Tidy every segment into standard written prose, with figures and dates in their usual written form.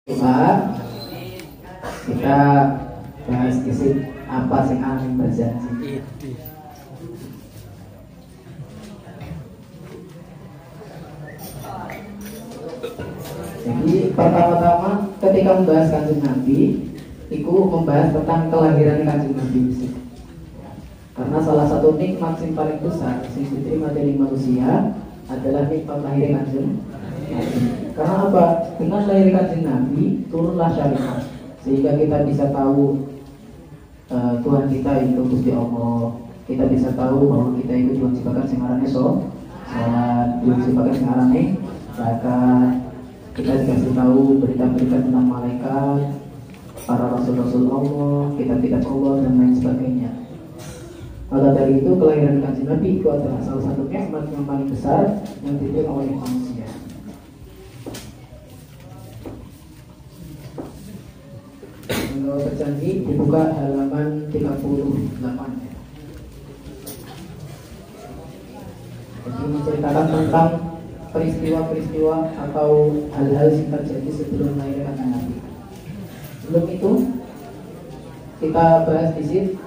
Coba kita bahas kisah apa sing alim berjanji. Jadi pertama-tama ketika membahas Kanjeng Nabi, itu membahas tentang kelahiran Kanjeng Nabi. Karena salah satu nikmat yang paling besar yang diterima dari manusia adalah nikmat lahir Kanjeng Nabi. Karena apa? Dengan lahir Kanjeng Nabi turunlah syariat, sehingga kita bisa tahu Tuhan kita itu Gusti Allah. Kita bisa tahu bahwa kita itu diwajibkan sing arane salat, diwajibkan sing arane zakat. Kita dikasih tahu berita-berita tentang malaikat, para rasul-rasul Allah, kitab-kitab Allah dan lain sebagainya. Maka dari itu kelahiran Kanjeng Nabi itu adalah salah satu nikmat yang paling besar yang diterima oleh manusia. Kalau berjanji dibuka halaman 38. Jadi menceritakan tentang peristiwa-peristiwa atau hal-hal yang terjadi sebelum lahir Kanjeng Nabi. Sebelum itu kita bahas di sini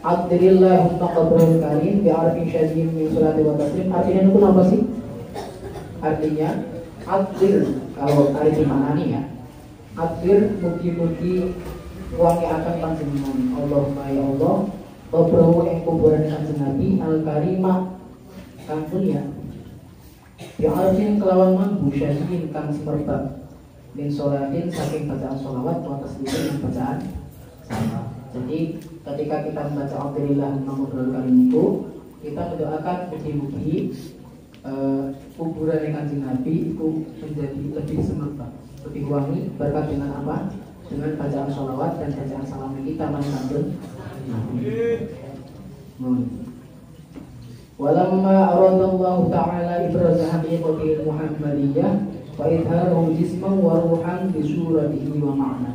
Aqdirillahumma qabrul karim bi'arfin syadid min salati wa taslim. Artinya itu apa sih? Artinya Aqdir, kalau tadi dimaknani ya, Aqdir mugi-mugi wangi akan panjenengan Allahumma ya Allah qabrul ing kuburan Kanjeng Nabi al-karimah kang mulia bi'arfin kelawan mambu syadid kang semerbak min sholatin saking bacaan sholawat wa taslimin dan bacaan salam. Jadi ketika kita membaca Alhamdulillah nomor kali itu, kita mendoakan mugi-mugi kuburan Kanjeng Nabi itu menjadi lebih semerbak, lebih wangi berkat dengan apa? Dengan bacaan sholawat dan bacaan salam kita Kanjeng Nabi. Walamma aradallahu ta'ala ibraza haqiqatil Muhammadiyah wa idharahu jisman wa ruhan bi suratihi wa ma'na.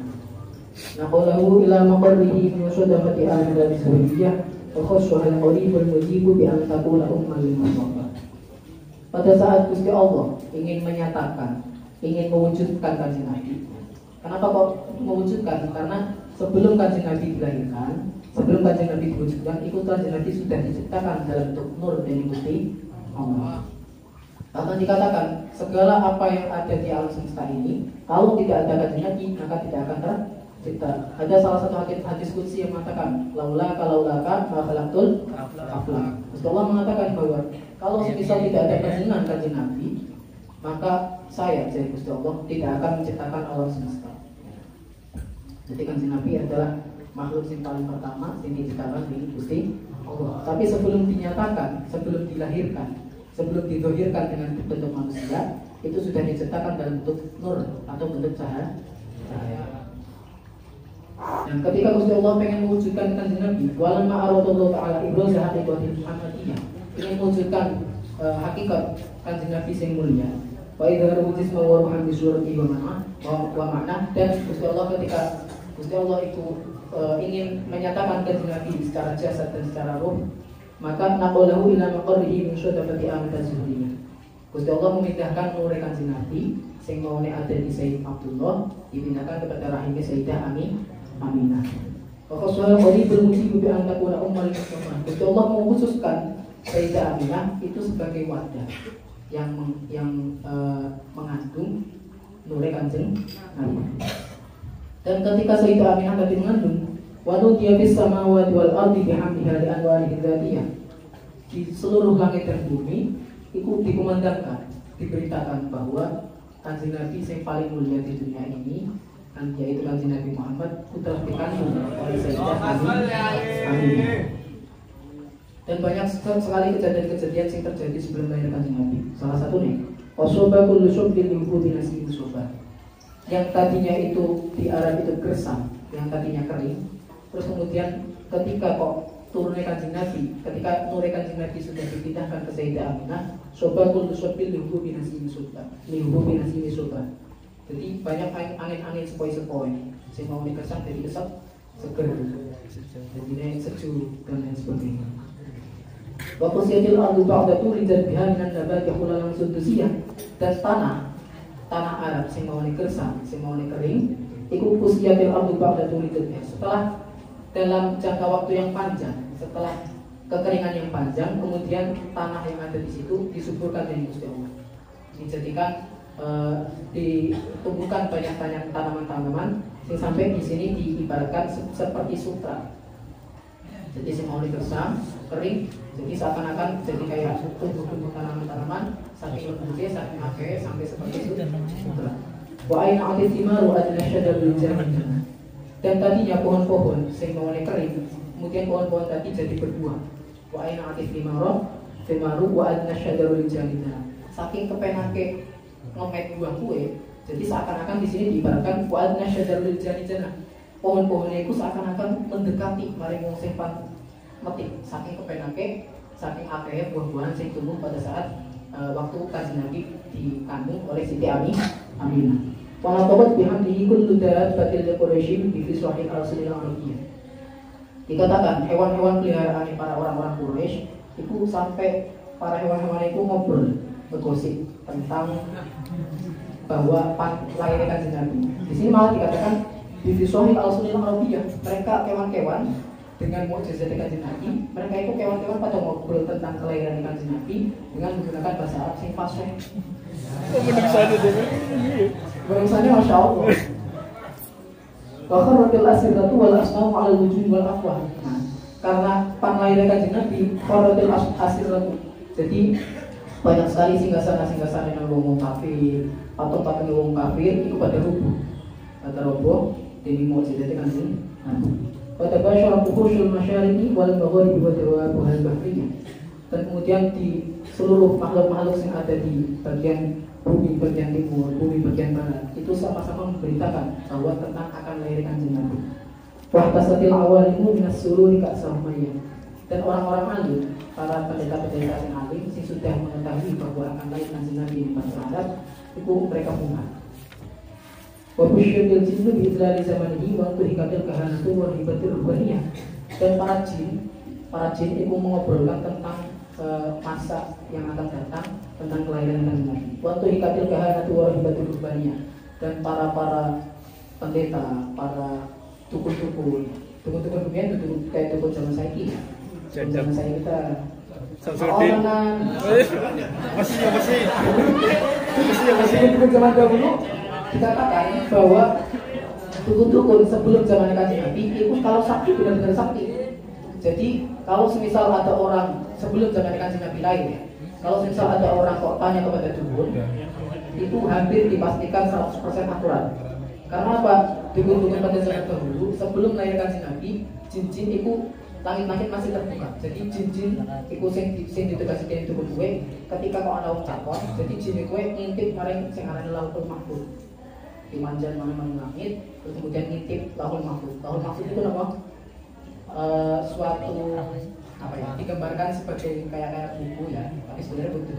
Naqalahu ila maqarrihi min sadaqati ahli al-zawiyah wa khassaha al-qarib al-mujib bi an takuna umman lil mustafa. Pada saat Gusti Allah ingin menyatakan, ingin mewujudkan Kanjeng Nabi. Kenapa kok mewujudkan? Karena sebelum Kanjeng Nabi dilahirkan, sebelum Kanjeng Nabi diwujudkan, itu Kanjeng Nabi sudah diciptakan dalam bentuk nur dari Gusti Allah. Bahkan dikatakan segala apa yang ada di alam semesta ini, kalau tidak ada Kanjeng Nabi maka tidak akan tercipta. Ada salah satu hadis qudsi yang mengatakan laulaka ma khalaqtul aflaq. Allah mengatakan bahwa kalau semisal tidak ada Kanjeng Nabi, maka saya jadi Gusti Allah tidak akan menciptakan alam semesta. Jadi Kanjeng Nabi adalah makhluk yang paling pertama yang diciptakan di Gusti Allah. Tapi sebelum dinyatakan, sebelum dilahirkan, sebelum didohirkan dengan bentuk manusia, itu sudah diciptakan dalam bentuk nur atau bentuk cahaya. Dan ketika Gusti Allah pengen mewujudkan Kanjeng Nabi, walamma aradallahu ta'ala ibraza haqiqatil Muhammadiyah, ingin mewujudkan hakikat Kanjeng Nabi yang mulia. Wa idharu jisma wa ruhan bi surati wa ma'na, dan Gusti Allah ketika Gusti Allah itu ingin menyatakan Kanjeng Nabi secara jasad dan secara ruh, maka naqalahu ila maqarrihi min sadaqati ahli al-zawiyah. Gusti Allah memindahkan nur Kanjeng Nabi sing maune ada di Sayyid Abdullah dipindahkan kepada rahimnya Sayyidah Aminah. Wa khassaha qaribul mujib bi an takuna ummul mustafa. Gusti Allah mengkhususkan Sayyidah Aminah itu sebagai wadah yang mengandung nur Kanjeng Nabi. Dan ketika Sayyidah Aminah tadi mengandung, wa nudiya bis samawati wal ardi bihamdiha li anwarihi dzatiyah. Di seluruh langit dan bumi itu dikumandangkan, diberitakan bahwa Kanjeng Nabi yang paling mulia di dunia ini, yaitu Kanjeng Nabi Muhammad, telah dikandung oleh Sayyidah Aminah. Dan banyak sekali kejadian-kejadian yang terjadi sebelum lahir Kanjeng Nabi. Salah satunya, wasoba kullu syubbin yuhudi nasi musoba. Yang tadinya itu di Arab itu gersang, yang tadinya kering. Terus kemudian ketika kok turunnya Kanjeng Nabi, ketika nur Kanjeng Nabi sudah dipindahkan ke Sayyidah Aminah, soba kullu syubbin yuhudi nasi musoba. Jadi banyak angin-angin sepoi-sepoi, sing mau dikesak jadi kesek seger, jadi sejuk dan lain sebagainya. Waktu siajil ardu ba'da turi dan bihan dan nabati khulalan sudusiyah, dan tanah tanah Arab sing mawane gersang, sing mawane kering, iku kusiyatil ardu ba'da tulidnya. Setelah dalam jangka waktu yang panjang, setelah kekeringan yang panjang, kemudian tanah yang ada di situ disuburkan dengan Gusti Allah. Dijadikan ditumbuhkan banyak tanaman-tanaman sing sampai di sini diibaratkan seperti sutra. Jadi semua gersang, kering, jadi seakan-akan jadi kayak tumbuh tanaman-tanaman saking lembutnya, saking akeh sampai seperti itu. Wa aina atit timaru adna syadarul jannah. Dan tadinya pohon-pohon sing mawane kering, kemudian pohon-pohon tadi jadi berbuah. Wa aina atit timaru wa adna syadarul jannah. Saking kepenake ngemet buah kue, jadi seakan-akan di sini diibaratkan wa adna syadarul jannah. Pohon-pohonnya itu seakan-akan mendekati maring wong sing metik, saking kepenake, saking akeh buah-buahan sing tumbuh pada saat waktu Kanjeng Nabi dikandung oleh Siti Aminah. Wa tabat bihamdihi kullu dabbatil Quraisy bi fiswahil al-sunnah al-arabiyyah. Dikatakan hewan-hewan peliharaan para orang-orang Quraisy itu sampai para hewan-hewan itu ngobrol, bergosip tentang bahwa lahirnya Kanjeng Nabi. Di sini malah dikatakan di fiswahil al-sunnah al-arabiyyah. Mereka kewan-kewan dengan mukjizat Kanjeng Nabi, mereka itu kewan-kewan pada ngobrol tentang kelahiran Kanjeng Nabi dengan menggunakan bahasa Arab sing fasih. Barusannya Masya Allah. Bahkan Rabil Asiratu wal Asnamu ala wujud wal afwah. Nah, karena panlahirnya Kanjeng Nabi, Rabil Asiratu. Jadi banyak sekali singgah-sana yang ngomong kafir, patung-patung ngomong kafir itu pada roboh, jadi mukjizat Kanjeng Nabi. Pada basyara buhushul masyariqi wal magharibi wa dawabuhal bahriyah. Dan kemudian di seluruh makhluk-makhluk yang ada di bagian bumi bagian timur, bumi bagian barat itu sama-sama memberitakan bahwa tentang akan lahirkan Kanjeng Nabi. Wahtasatil awalimu minas sururi ka'sahmayah. Dan orang-orang alim, para pendeta-pendeta yang alim yang sudah mengetahui bahwa akan lahir Kanjeng Nabi di masa Arab, itu mereka bunga. Wa busyiril jinnu bi idlali zamanihi wa tuhikatil kahanatu wa hibatul rubaniyah. Dan para jin itu mengobrolkan tentang masa yang akan datang, tentang kelahiran Kanjeng Nabi. Wa tuhikatil kahanatu wa hibatul rubaniyah. Dan para pendeta, para dukun-dukun kemudian kayak dukun zaman saiki. Zaman saya kita masih zaman dahulu dikatakan bahwa dukun-dukun sebelum zaman Kanjeng Nabi itu kalau sakti benar-benar sakti. Jadi kalau semisal ada orang sebelum zaman Kanjeng Nabi lahir ya, kalau semisal ada orang kok tanya kepada dukun, itu hampir dipastikan 100% akurat. Karena apa? Dukun-dukun pada zaman dahulu sebelum lahir Kanjeng Nabi, jin-jin itu langit-langit masih terbuka. Jadi jin-jin iku sing ditugasi dukun kuwe ketika kok ana wong cakon, jadi jin kuwe ngintip maring sing arane Lauhul Mahfuz. Dimanjan mana-mana langit, terus kemudian ngintip Lauhul Mahfuz. Lauhul Mahfuz itu apa? Suatu apa ya? Digambarkan sebagai kayak buku ya, tapi sebenarnya buku.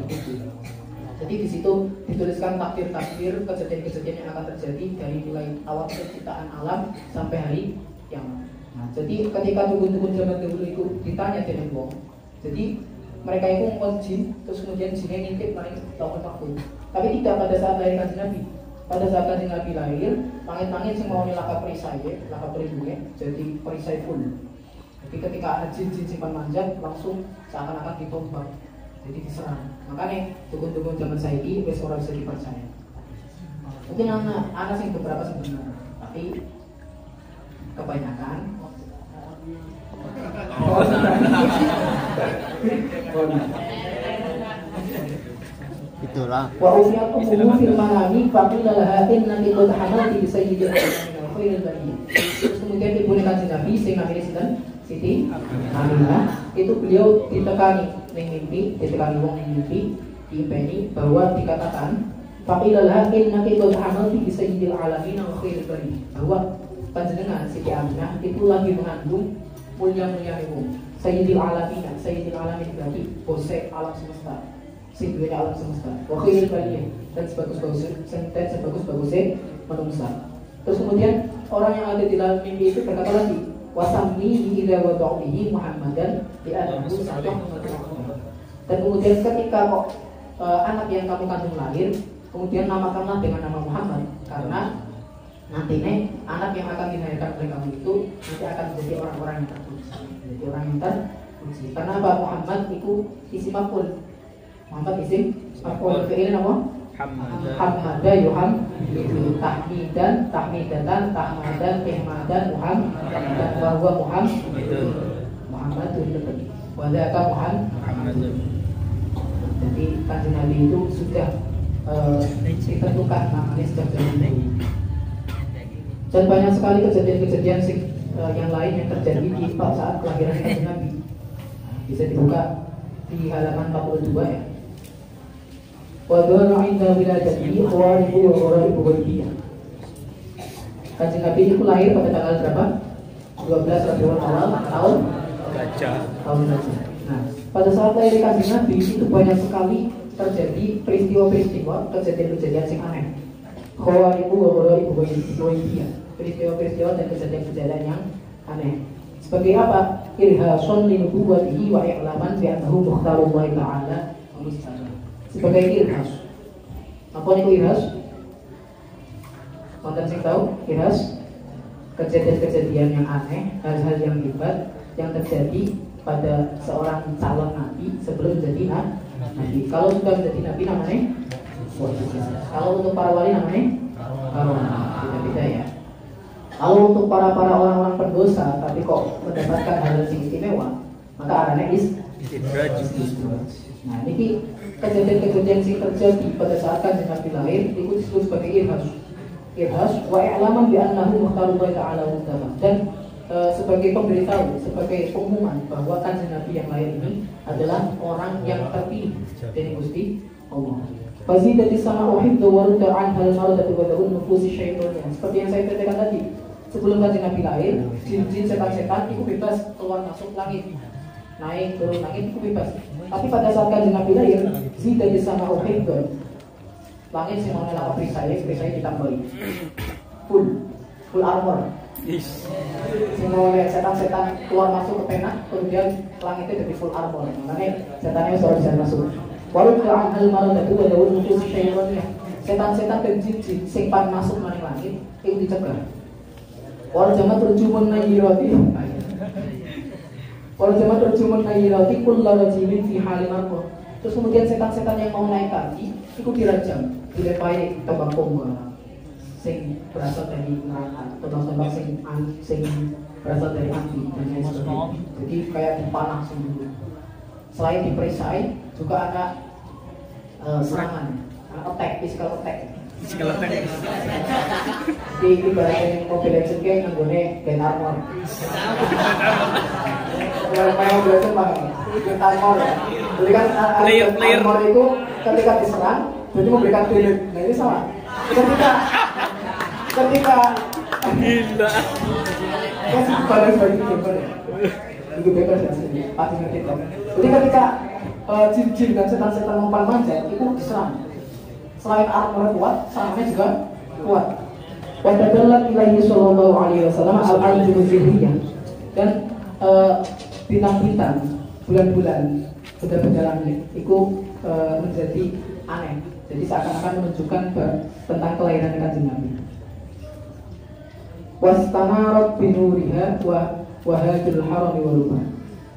Jadi di situ dituliskan takdir-takdir kejadian-kejadian yang akan terjadi dari mulai awal penciptaan alam sampai hari kiamat. Nah, jadi ketika dukun-dukun zaman dahulu itu ditanya dengan wong, jadi mereka itu ngomong jin, terus kemudian jinnya ngintip maring Lauhul Mahfuz. Tapi tidak pada saat lahir Kanjeng Nabi. Pada saat Kanjeng Nabi lahir, langit-langit sing mau laka perisai, jadi perisai full. Jadi ketika ada jin-jin simpan manjat, langsung seakan-akan ditombak, jadi diserang. Makanya dukun-dukun zaman saiki wis ora bisa dipercaya. Mungkin anak sing beberapa sebenarnya, tapi kebanyakan itulah wa umiyatu fil manami faqila laha innaki qad hamalti bi sayyidil khairil bariyah. Terus kemudian ibu Kanjeng Nabi sing namanya sinten? Siti Aminah. Itu beliau ditekani ning mimpi, ditekani wong ning mimpi, diimpeni bahwa dikatakan faqila laha innaki qad hamalti bi sayyidil alamin wa khairil bariyah. Bahwa panjenengan Siti Aminah itu lagi mengandung mulia-mulia ibu Sayyidil Alamin. Sayyidil Alamin berarti bose alam semesta, singgahnya alam semesta, wakil bariyah, dan sebagus-bagusnya manusia. Terus kemudian orang yang ada di dalam mimpi itu berkata lagi, wasamni ila wadaihi Muhammadan di adamu satu. Dan kemudian ketika anak yang kamu kandung lahir, kemudian namakanlah dengan nama Muhammad, karena nantinya anak yang akan dilahirkan oleh kamu itu nanti akan menjadi orang-orang yang terpuji, menjadi orang yang terpuji. Karena apa? Muhammad itu isim maf'ul. Muhammad isim maf'ul. Fi'il apa? Hamada yuhammidu, tahmidan, tahmidatan, tahmadan, ihmadan, muhammadan, wa huwa Muhammadun, wa dzaka Muhammadun. Jadi kanjeng Nabi itu sudah ditentukan namanya sejak zaman dahulu. Dan banyak sekali kejadian-kejadian yang lain yang terjadi di saat kelahiran kanjeng Nabi. Bisa dibuka di halaman 42 ya. Wadana inda wiladati khawaribu wa khawaribu ghaibiyah. Kanjeng Nabi itu lahir pada tanggal berapa? 12 Rabiul Awal tahun Gajah. Nah, pada saat lahir kanjeng Nabi itu banyak sekali terjadi peristiwa-peristiwa, kejadian-kejadian yang aneh. Khawaribu wa khawaribu ghaibiyah. Peristiwa-peristiwa dan kejadian-kejadian yang aneh. Sebagai apa? Irhasun li nubuwwatihi wa i'laman bi annahu mukhtarullah ta'ala wa mustafa. Sebagai irhas. Apa itu irhas? Wonten sing tahu irhas? Kejadian-kejadian yang aneh, hal-hal yang hebat yang terjadi pada seorang calon nabi sebelum jadi nabi. Kalau sudah menjadi nabi namanya mukjizat. Kalau untuk para wali namanya karomah. Beda-beda ya. Kalau untuk para orang-orang pendosa tapi kok mendapatkan hal yang istimewa, maka arahnya istidraj. Nah, ini kejadian-kejadian yang terjadi pada saat kanjeng Nabi lahir itu disebut sebagai irhas wa i'laman bi annahu mukhtarullah ta'ala wa. Dan sebagai pemberitahu, sebagai pengumuman bahwa kanjeng Nabi yang lahir ini adalah orang yang terpilih dari Gusti Allah. Fazidati sama uhibdu wa rudda an hal maradatu wa da'un nufusi syaitaniyah. Seperti yang saya katakan tadi, sebelum kanjeng Nabi lahir, jin-jin setan-setan itu bebas keluar masuk langit, naik turun langit itu bebas. Tapi pada saat kanjeng Nabi lahir, zidati sama uhibdu, langit sing mau ngelak perisai ditambahi full armor. Semua setan-setan keluar masuk ke pena, kemudian langitnya jadi full armor. Makanya setannya sudah bisa masuk. Walau kean hal malam itu ada untuk syaitannya. Setan-setan dan jin-jin sing pan masuk maning langit itu dicegah. Walau jamaah terjumun nayyirati. Walau jamaah terjumun nayyirati kullu rajulin fi halin arqam. Terus kemudian setan-setan yang mau naik kaki itu dirajam, dilepai tembak pompa sing berasal dari neraka, tembak sing berasal dari api dan lain sebagainya. Jadi kayak dipanah semua. Selain diperisai juga ada serangan, attack, physical attack. Di ibaratnya mobil action kayak nganggone gen armor. Kayak mobil action banget, gen armor ya. Jadi kan armor itu ketika diserang, jadi memberikan pilih. Nah ini sama. Ketika gila. Kasih balas bagi gambar ya. Itu bebas ya sih, pasti ngerti kan. Jadi ketika jin-jin dan setan-setan mempan manjat itu diserang. Selain armor kuat, serangannya juga kuat. Wa tadallat ilaihi sallallahu alaihi wasallam al-arjul fihriyah. Dan bintang-bintang, bulan-bulan sudah berjalan itu menjadi aneh. Jadi seakan-akan menunjukkan tentang kelahiran kanjeng Nabi. Wastanarat binuriha wa hadil haram wa rubah.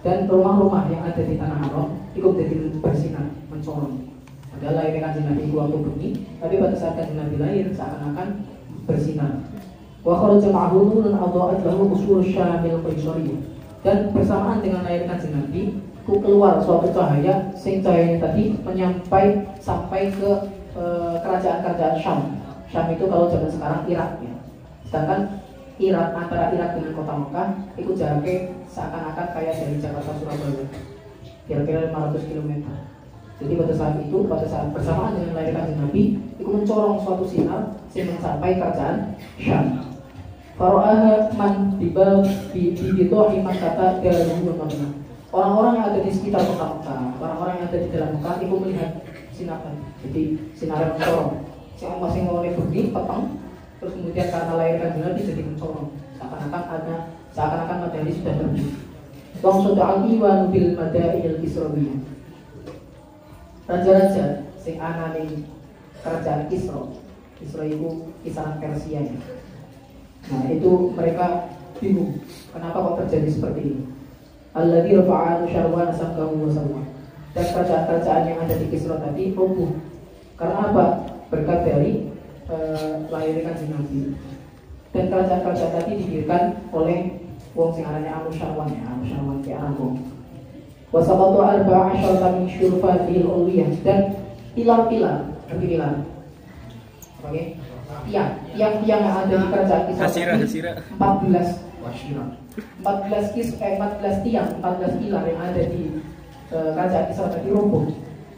Dan rumah-rumah yang ada di tanah haram itu menjadi bersinar, mencorong. Padahal lahir kanjeng Nabi itu waktu bengi, tapi pada saat kanjeng Nabi lahir seakan-akan bersinar. Wa kharaja ma'ahu nurun adha'at lahu usul syamil qaisariyah. Dan bersamaan dengan lahir kanjeng Nabi, itu keluar suatu cahaya, sing cahayanya tadi sampai ke kerajaan-kerajaan Syam. Syam itu kalau zaman sekarang Irak ya. Sedangkan Irak, antara Irak dengan kota Mekah itu jaraknya seakan-akan kayak dari Jakarta Surabaya, kira-kira 500 km. Jadi pada saat bersamaan dengan lahir kanjeng Nabi, itu mencorong suatu sinar sehingga sampai kerajaan Syam. Fara'aha man bibitohi man kata dalam Madinah. Orang-orang yang ada di sekitar kota Mekah, orang-orang yang ada di dalam Mekah itu melihat sinar tadi. Jadi sinar mencorong. Yang masing oleh bumi petang. Terus kemudian karena lahir kanjeng Nabi jadi mencorong, seakan-akan matahari sudah terbit. Wong soda'ati wa nubil madainil kisrawiyah. Raja-raja sing anane kerajaan Kisra. Kisra itu kisaran Persia ya. Nah itu mereka bingung kenapa kok terjadi seperti ini. Alladzi rafa'a syarwan sangkahu wa sawwa. Dan kerajaan-kerajaan yang ada di Kisra tadi roboh. Karena apa? Berkat dari lahirnya Kanjeng Nabi. Dan kerajaan-kerajaan tadi didirikan oleh wong sing aranane Anusyarwan ya, Anusyarwan ki Arabong. Wa sabatu arba'a asyarata min syurfatil uliyah, dan pilar-pilar, arti pilar. Oke. Tiang-tiang yang ada di kerajaan Kisra 14 tiang, 14 pilar yang ada di kerajaan Kisra tadi roboh.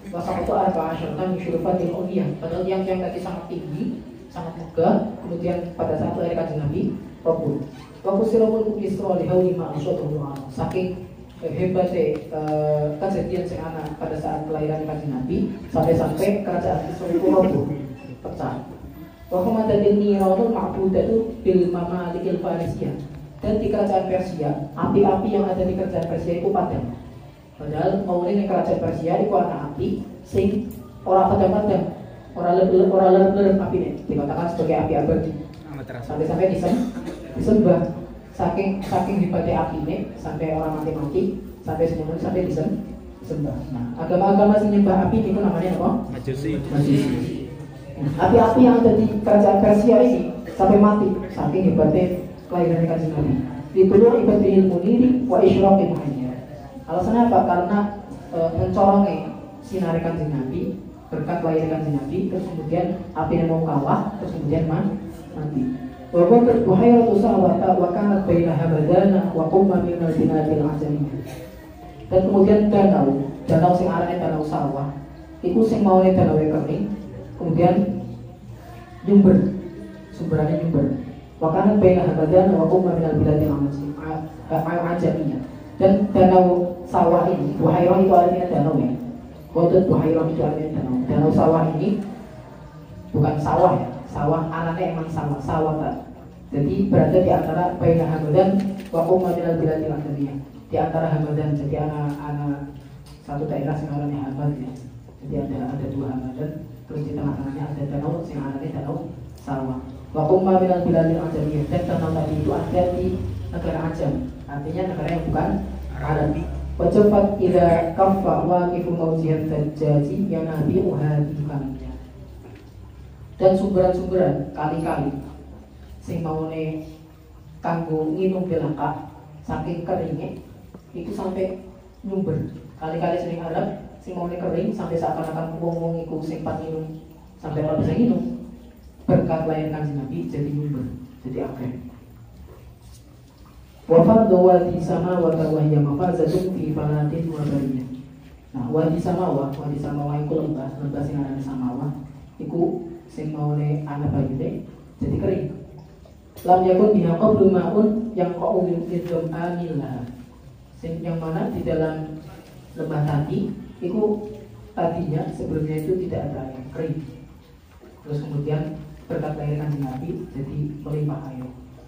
Masa itu arba asyaratan syurufatil uliyah. Padahal tiang-tiang tadi sangat tinggi, sangat megah. Kemudian pada saat lahir Kanjeng Nabi roboh. Waktu sirabul Kisra lihauli ma'asyatuhu. Saking hebatnya kejadian sing ana pada saat kelahiran Kanjeng Nabi, sampai-sampai kerajaan Kisra itu roboh, pecah. Wa humadatil niranul ma'budatu bil mamalikil farisiyah. Dan di kerajaan Persia, api-api yang ada di kerajaan Persia itu padam. Padahal maunya di kerajaan Persia itu ana api sing ora padam-padam, ora lelep api ini dikatakan sebagai api abadi. Sampai-sampai disembah. Saking hebatnya api ini sampai orang mati-mati, sampai semuanya sampai disembah. Nah, agama-agama menyembah api itu namanya apa? Majusi. Api-api yang ada di kerajaan Persia ini sampai mati, saking hebatnya kelahiran Kanjeng Nabi. Ditulur ibadil muniri wa isyraqil hayya. Alasannya apa? Karena mencorongnya sinar Kanjeng Nabi, berkat kelahiran Kanjeng Nabi, terus kemudian api yang mau kalah, terus kemudian mati. Wa qadat buhairatu sa'wata wa kanat baina habadana wa qumma min al-binatil ajamiyah. Dan kemudian danau sing arane danau sawah. Iku sing maune danau kering, kemudian nyumber, sumberannya nyumber. Wa kanat baina habadana wa qumma min al-binatil ajamiyah. Dan danau sawah ini, buhairah itu artinya danau ya. Qadat buhairah itu artinya danau. Danau sawah ini bukan sawah ya. Sawah anaknya emang sawah tak. Jadi berada di antara baina Hamadan wa qumma minal biladil ajamiyah. Di antara Hamadan, jadi anak satu daerah sekarangnya Hamad ya. Jadi ada dua Hamadan, terus di tengah-tengahnya ada danau yang anaknya danau sawah. Wa qumma minal biladil ajamiyah. Dan danau tadi itu ada di negara Ajam, artinya negara yang bukan Arab. Wajafat ila kaffa waqifu mawjihat tajjaji yang nabi uhadikan. Dan sumberan-sumberan kali-kali sing maune kanggo nginum belaka saking keringnya itu sampai nyumber. Kali-kali sering Arab sing maune kering sampai seakan-akan wong-wong iku sing pat minum sampai ora bisa minum. Berkat layan Kanjeng Nabi jadi nyumber, jadi akeh. Wa fardhu wadi sama wa tawahya mafazatun fi falatin wa bariyah. Nah, wadi samawa iku lembah sing arane samawa iku sing maune anak bayune jadi kering. Lam yakun biha qablu ma'un yang qa'um yudhum amillah. Sing yang mana di dalam lembah tadi itu tadinya sebelumnya itu tidak ada air, kering. Terus kemudian berkat lahiran Nabi jadi melimpah air.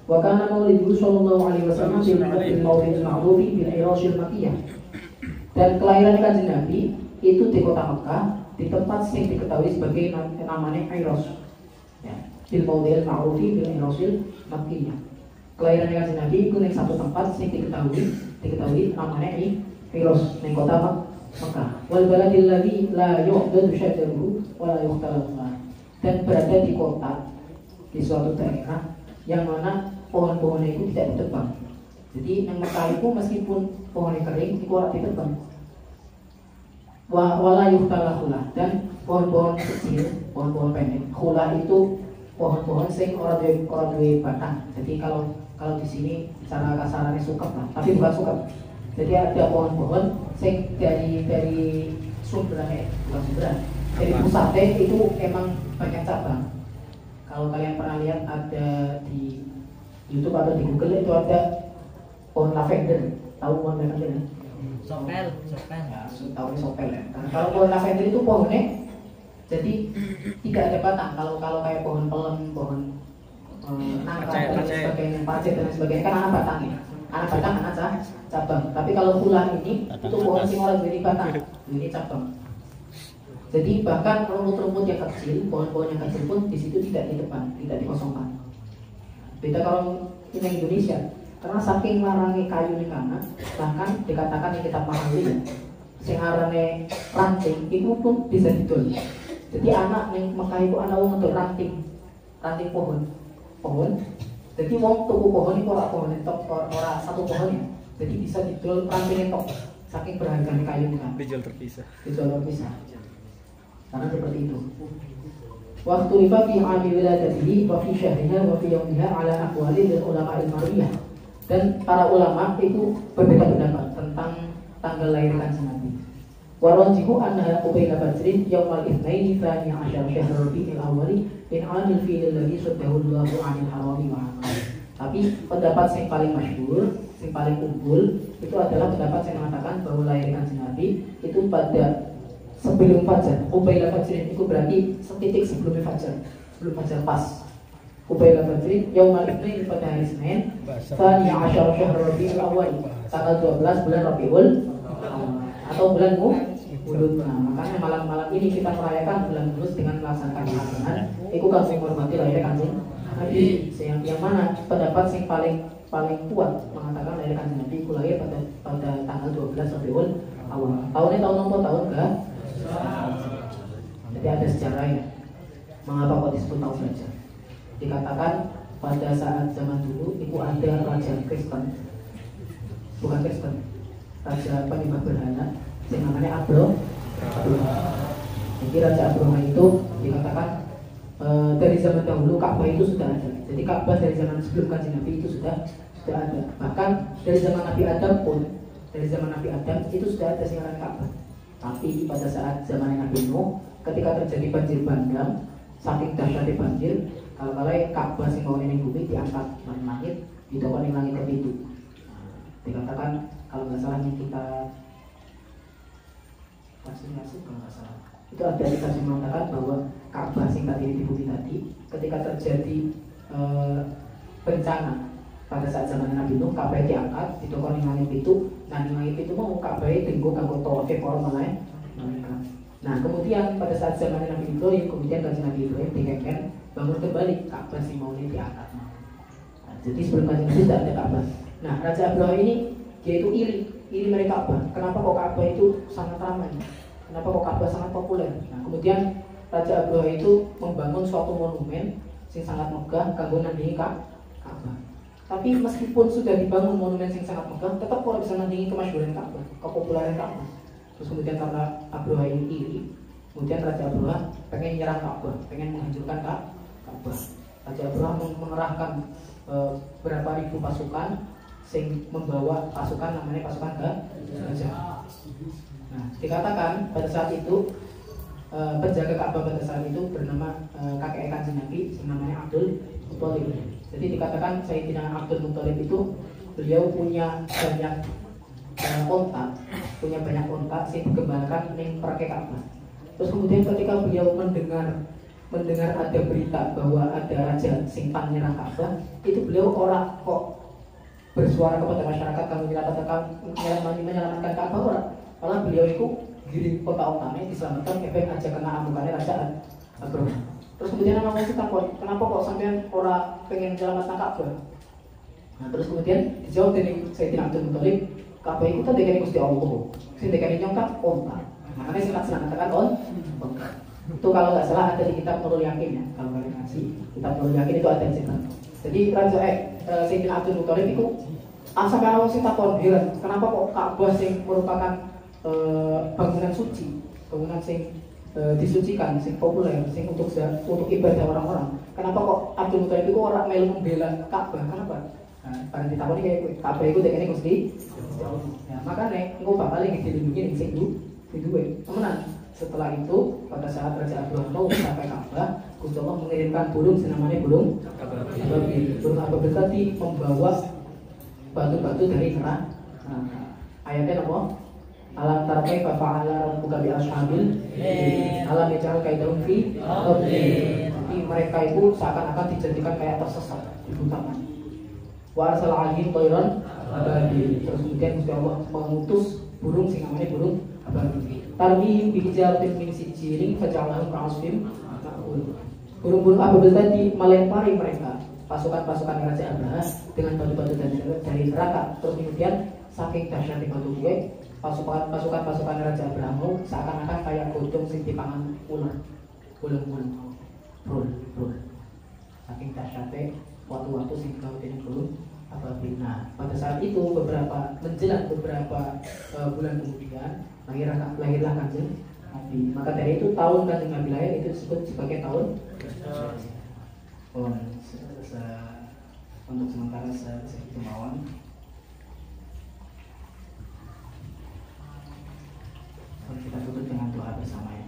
Wa kana maulidu sallallahu alaihi wasallam fil mawdil ma'rufi bil irasyil makkiyah. Dan kelahiran Kanjeng Nabi itu di kota Mekah, di tempat yang diketahui sebagai namanya Iros ya, bil maudil ma'rufi bil Irosil makkiyah. Kelahiran Kanjeng Nabi itu di satu tempat yang diketahui namanya Iros di kota Mekah. Wal baladil ladzi la yu'dadu syajaruhu wa la yuhtalafu. Dan berada di kota, di suatu daerah yang mana pohon-pohonnya itu tidak ditebang. Jadi yang Mekah itu meskipun pohonnya kering itu ora ditebang. Wala yuhtalahulah. Dan pohon-pohon kecil, pohon-pohon pendek. Khula itu pohon-pohon sing ora duwe batang. Jadi kalau di sini cara kasarannya sukep lah, tapi bukan sukep. Jadi ada pohon-pohon sing dari sumbernya, bukan sumberan. Dari pusatnya itu emang banyak cabang. Kalau kalian pernah lihat ada di YouTube atau di Google itu ada pohon lavender. Tahu pohon lavender? Sopel. Ya, tahu sopel ya. Nah, kalau pohon lavender itu pohonnya jadi tidak ada batang. Kalau kayak pohon pelem, pohon nangka dan sebagainya, pacet dan sebagainya kan anak batangnya. Anak batang, anak cabang. Tapi kalau pula ini itu pohon sing ora jadi batang, ini cabang. Jadi bahkan rumput-rumput yang kecil, pohon-pohon yang kecil pun di situ tidak ditebang, tidak dikosongkan. Beda kalau di Indonesia, karena saking larangnya kayu di kana, bahkan dikatakan di kitab Mahalil, sing arane ranting itu pun bisa didol. Jadi anak yang Mekah itu anak wong untuk ranting pohon. Jadi wong tuku pohon itu ora satu pohon ya. Jadi bisa didol ranting tok. Saking berharganya kayu kan. Dijual terpisah. Karena seperti itu. Waktu rifa fi ami wiladatihi wa fi syahriha wa fi yawmiha ala aqwali lil ulama al-marwiyah. Dan para ulama itu berbeda pendapat tentang tanggal lahir Kanjeng Nabi. Warajihu annaha ubayna badrin yaumal itsnaini tsani asyar syahr rabiul awwali min amil fi'il alladhi saddahu Allahu 'anil harami wa amali. Tapi pendapat yang paling masyhur, yang paling unggul itu adalah pendapat yang mengatakan bahwa lahir Kanjeng Nabi itu pada sebelum fajar. Ubayna badrin itu berarti setitik sebelum fajar pas. Ubayna badrin yaumal itsnaini pada hari Senin tsani asyar syahr rabiul awwali tanggal 12 bulan Rabiul atau bulan Mulud. Nah, makanya malam-malam ini kita merayakan bulan Mulud dengan melaksanakan makanan. Itu kan menghormati lahir Kanjeng Nabi. Yang mana pendapat yang paling kuat mengatakan lahir Kanjeng Nabi itu lahir pada tanggal 12 Rabiul Awal. Tahunnya tahun nomor tahun enggak? Jadi ada sejarahnya. Mengapa kok disebut tahun raja? Dikatakan pada saat zaman dulu itu ada raja Kristen, bukan Kristen, raja penyembah berhala yang namanya Abroha. Jadi Raja Abroha itu dikatakan dari zaman dahulu Ka'bah itu sudah ada. Jadi Ka'bah dari zaman sebelum Kanjeng Nabi itu sudah ada. Bahkan dari zaman Nabi Adam itu sudah ada singaran Ka'bah. Tapi pada saat zaman Nabi Nuh, ketika terjadi banjir bandang, saking dahsyatnya banjir, kalau Ka'bah sing mau ning bumi diangkat maring langit, ditokon ning langit kepitu. Dikatakan kalau nggak salah nih kita kasih kalau nggak salah itu ada dikasih mengatakan bahwa Ka'bah sing tadi di bumi tadi ketika terjadi bencana pada saat zaman Nabi Nuh, Ka'bah diangkat ditokon ning langit itu. Nah ning langit itu mau Ka'bah dienggo kanggo tawaf orang lain. Nah kemudian pada saat zaman Nabi Ibrahim, kemudian Kanjeng Nabi Ibrahim dikengken bangun kembali Ka'bah sing mau diangkat. Nah, jadi sebelum Kanjeng Nabi tidak ada Ka'bah. Nah Raja Abroha ini dia itu iri mereka Ka'bah. Kenapa kok Ka'bah itu sangat ramai? Kenapa kok Ka'bah sangat populer? Nah kemudian Raja Abroha itu membangun suatu monumen yang sangat megah kanggo nandingi Ka'bah. Tapi meskipun sudah dibangun monumen yang sangat megah, tetap orang bisa nandingi kemasyhuran Ka'bah, kepopuleran Ka'bah. Terus kemudian karena Abroha ini iri, kemudian Raja Abroha pengen nyerang Ka'bah, pengen menghancurkan Ka'bah. Raja Abroha mengerahkan berapa ribu pasukan sing membawa pasukan namanya pasukan gajah. Nah, dikatakan pada saat itu penjaga Ka'bah pada saat itu bernama kakek Kanjeng Nabi yang namanya Abdul Muthalib. Jadi dikatakan Sayyidina Abdul Muthalib itu beliau punya banyak onta sing digembalakan ning perake Ka'bah. Terus kemudian ketika beliau mendengar ada berita bahwa ada raja sing nyerang Ka'bah, itu beliau ora kok bersuara kepada masyarakat kamu menyelamatkan Ka'bah ora. Malah beliau itu giring onta-ontanya diselamatkan efek aja kena amukannya Raja Abroha. Terus kemudian orang mesti takut, kenapa kok sampean ora pengen menyelamatkan Ka'bah? Nah terus kemudian dijawab dari Sayyidina Abdul Muthalib, Ka'bah itu kan dekane Gusti Allah, sing dekane nyongkak onta. Makanya sing tak selamatkan onta. Itu kalau nggak salah ada di kitab Nurul Yakin ya. Kalau kalian ngasih kitab Nurul Yakin itu ada cerita. Jadi Sayyidina Abdul Muthalib itu sampai orang sing takon heran, kenapa kok Ka'bah sing merupakan bangunan suci, bangunan sing disucikan, sing populer, sing untuk ibadah orang-orang. Kenapa kok Abdul Muthalib itu orang melu membela Ka'bah? Kenapa? Nah, pada ditakoni kayak Ka'bah itu dekene Gusti. Ya, makanya engko bakal dilindungi ning sing duwe. Temenan. Setelah itu pada saat Raja Abroha mau sampai Ka'bah, Gusti Allah mengirimkan burung namanya burung ababil. Burung ababil tadi membawa batu-batu dari neraka. Ayatnya apa? Alam tara kaifa fa'ala rabbuka bi ashabil alam yaj'al kaidahum fi tadlil. Jadi mereka itu seakan-akan dijadikan kayak tersesat, dibutakan. Wa arsala 'alaihim thayran ababil. Terus kemudian Gusti Allah mengutus burung sing namanya burung ababil. tarmihim bi hijaratin min sijilin faja'alahum ka'asfin ma'kul. Burung-burung ababil tadi melempari mereka pasukan-pasukan Raja Abraha dengan batu-batu dari neraka. Terus kemudian saking dahsyatnya batu gue, pasukan Raja Abraha mau seakan-akan kayak godong sing dipangan ular, bulung-bulung, brul. Saking dahsyatnya waktu-waktu sing kawitin bulung ababil. Nah, pada saat itu menjelang beberapa bulan kemudian lahirlah Kanjeng Nabi. Maka dari itu tahun Kanjeng Nabi lahir itu disebut sebagai tahun untuk sementara segitu mawon. Kita tutup dengan doa bersama ya.